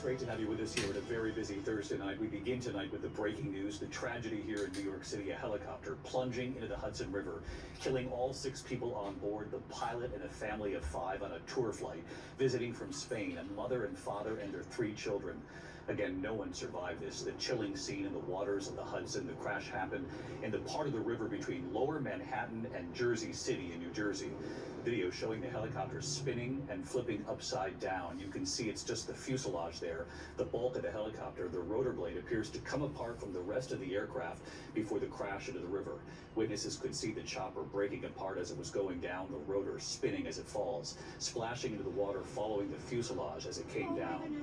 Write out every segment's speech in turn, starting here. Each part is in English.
great to have you with us here at a very busy Thursday night. We begin tonight with the breaking news, the tragedy here in New York City, a helicopter plunging into the Hudson River, killing all 6 people on board, the pilot and a family of 5 on a tour flight, visiting from Spain, a mother and father and their 3 children. Again, no one survived this. The chilling scene in the waters of the Hudson. The crash happened in the part of the river between Lower Manhattan and Jersey City in New Jersey. Video showing the helicopter spinning and flipping upside down. You can see it's just the fuselage there. The bulk of the helicopter, the rotor blade, appears to come apart from the rest of the aircraft before the crash into the river. Witnesses could see the chopper breaking apart as it was going down, the rotor spinning as it falls, splashing into the water following the fuselage as it came down.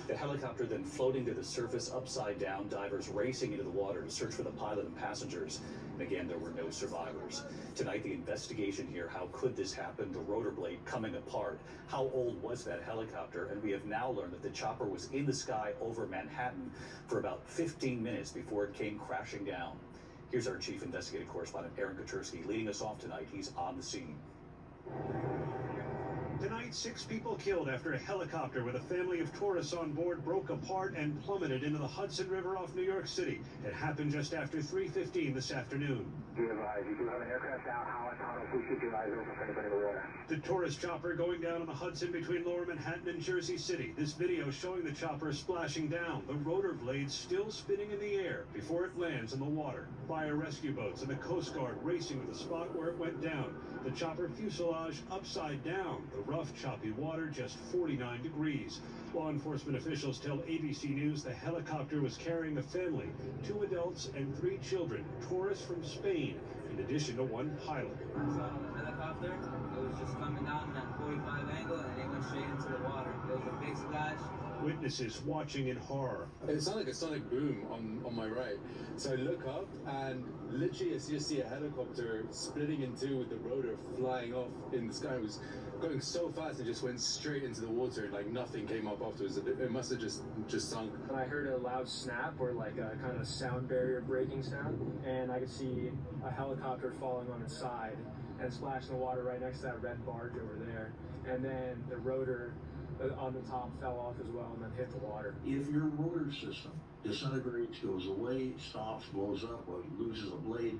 The helicopter then floating to the surface upside down, divers racing into the water to search for the pilot and passengers. And again, there were no survivors. Tonight, the investigation here, how could this happen? The rotor blade coming apart. How old was that helicopter? And we have now learned that the chopper was in the sky over Manhattan for about 15 minutes before it came crashing down. Here's our chief investigative correspondent, Aaron Katersky, leading us off tonight. He's on the scene. Tonight, 6 people killed after a helicopter with a family of tourists on board broke apart and plummeted into the Hudson River off New York City. It happened just after 3:15 this afternoon. You do have an aircraft out. How we should do eyes over for anybody in the water. The tourist chopper going down on the Hudson between Lower Manhattan and Jersey City. This video showing the chopper splashing down, the rotor blades still spinning in the air before it lands in the water. Fire rescue boats and the Coast Guard racing to the spot where it went down. The chopper fuselage upside down. The rough, choppy water just 49 degrees. Law enforcement officials tell ABC News the helicopter was carrying a family, 2 adults and 3 children, tourists from Spain, in addition to 1 pilot. I saw the helicopter. It was just coming down in that 45 angle, and it went straight into the water. There was a big splash. Witnesses watching in horror. It sounded like a sonic boom on my right. So I look up and literally as you see a helicopter splitting in 2 with the rotor flying off in the sky. It was going so fast and just went straight into the water, like nothing came up afterwards. It must have just sunk. And I heard a loud snap or like a kind of sound barrier breaking sound, and I could see a helicopter falling on its side and splash in the water right next to that red barge over there. And then the rotor on the top fell off as well and then hit the water. If your rotor system disintegrates, goes away, stops, blows up, or loses a blade,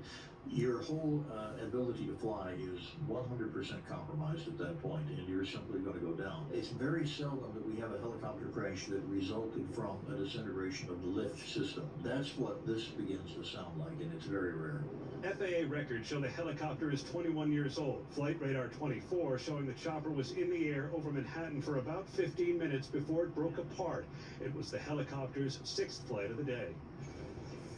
your whole ability to fly is 100% compromised at that point, and you're simply going to go down. It's very seldom that we have a helicopter crash that resulted from a disintegration of the lift system. That's what this begins to sound like, and it's very rare. FAA records show the helicopter is 21 years old. Flight radar 24 showing the chopper was in the air over Manhattan for about 15 minutes before it broke apart. It was the helicopter's 6th flight of the day.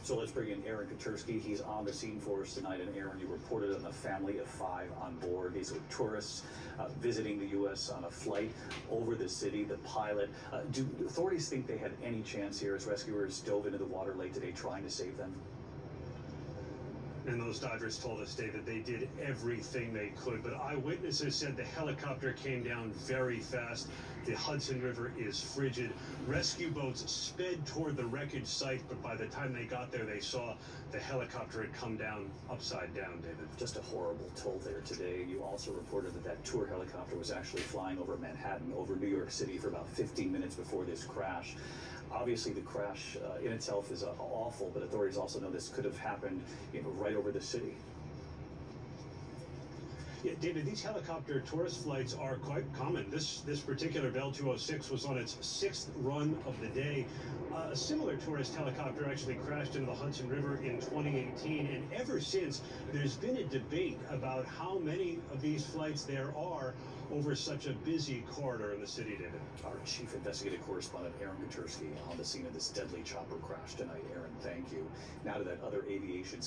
So let's bring in Aaron Katersky. He's on the scene for us tonight. And Aaron, you reported on a family of 5 on board. These were tourists visiting the U.S. on a flight over the city. The pilot. Do authorities think they had any chance here as rescuers dove into the water late today trying to save them? And those divers told us, David, they did everything they could, but eyewitnesses said the helicopter came down very fast. The Hudson River is frigid. Rescue boats sped toward the wreckage site, but by the time they got there, they saw the helicopter had come down upside down, David. Just a horrible toll there today. You also reported that that tour helicopter was actually flying over Manhattan, over New York City for about 15 minutes before this crash. Obviously, the crash in itself is awful, but authorities also know this could have happened, right over the city. Yeah, David, these helicopter tourist flights are quite common. This particular Bell 206 was on its 6th run of the day. A similar tourist helicopter actually crashed into the Hudson River in 2018, and ever since, there's been a debate about how many of these flights there are over such a busy corridor in the city, David. Our chief investigative correspondent, Aaron Katersky, on the scene of this deadly chopper crash tonight. Aaron, thank you. Now to that other aviation